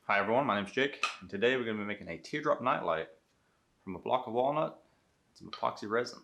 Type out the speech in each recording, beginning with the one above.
Hi everyone, my name's Jake, and today we're going to be making a teardrop nightlight from a block of walnut and some epoxy resin.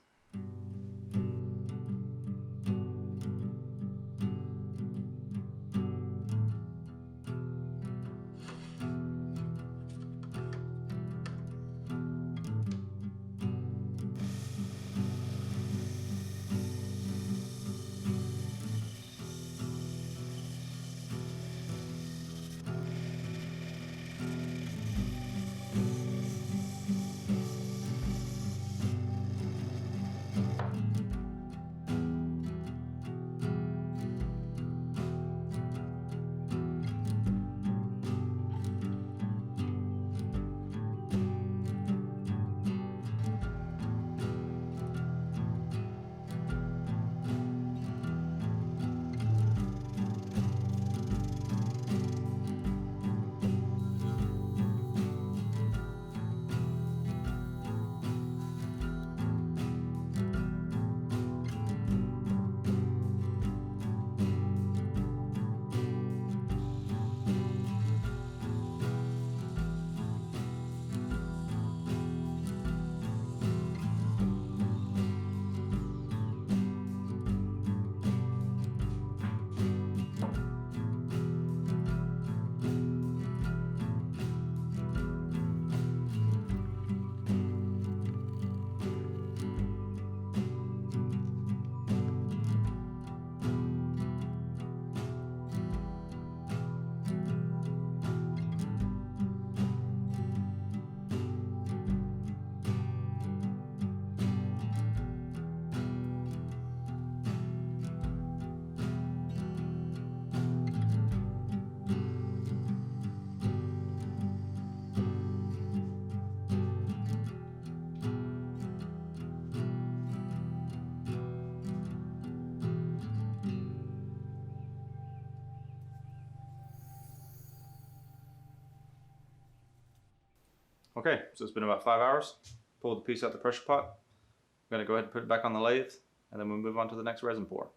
Okay, so it's been about 5 hours. Pull the piece out the pressure pot. I'm going to go ahead and put it back on the lathe, and then we'll move on to the next resin pour.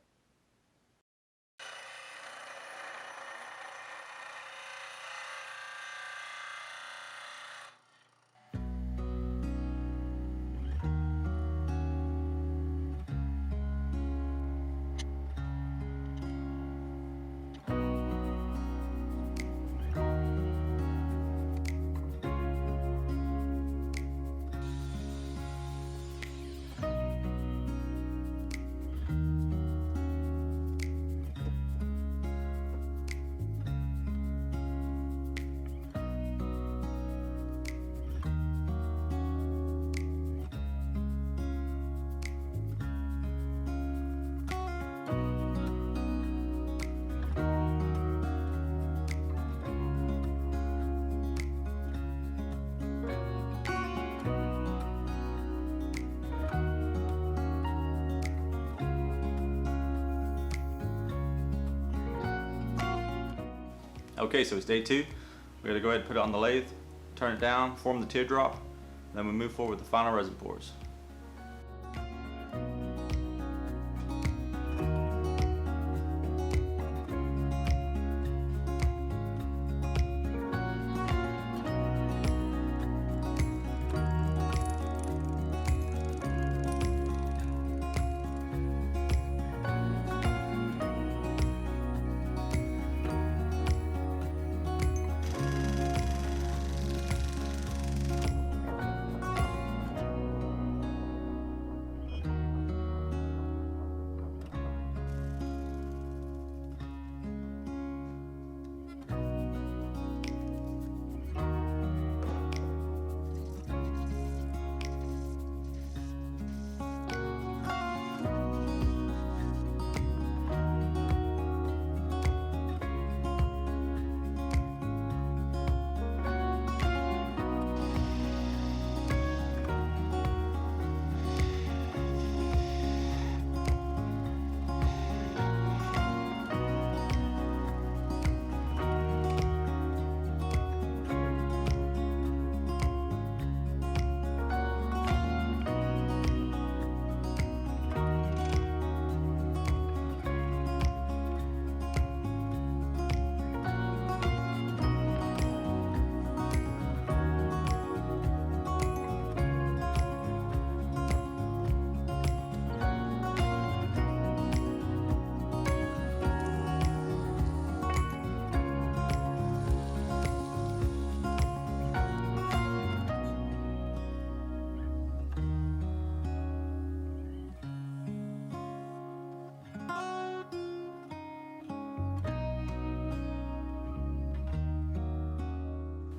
Okay, so it's day 2. We're going to go ahead and put it on the lathe, turn it down, form the teardrop, and then we move forward with the final resin pours.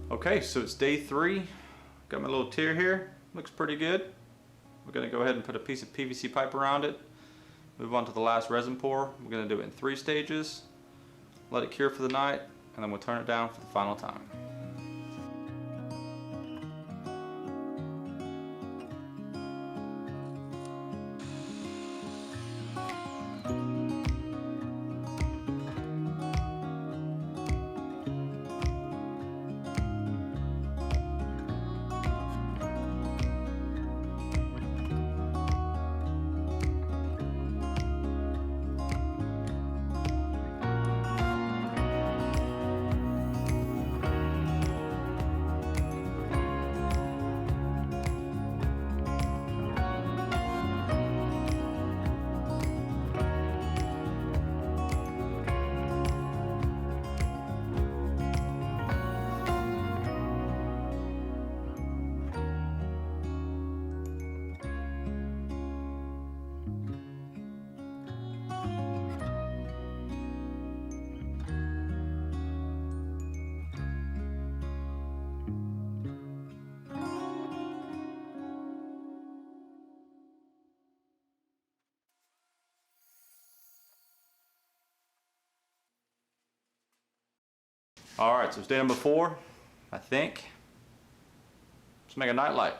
Okay, so it's day 3. Got my little tier here. Looks pretty good. We're gonna go ahead and put a piece of PVC pipe around it. Move on to the last resin pour. We're gonna do it in 3 stages. Let it cure for the night, and then we'll turn it down for the final time. All right, so it's day number 4, I think. Let's make a nightlight.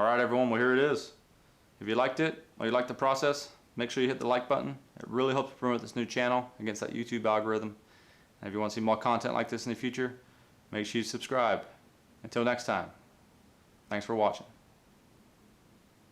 Alright everyone, well here it is. If you liked it, or you liked the process, make sure you hit the like button. It really helps promote this new channel against that YouTube algorithm. And if you want to see more content like this in the future, make sure you subscribe. Until next time, thanks for watching.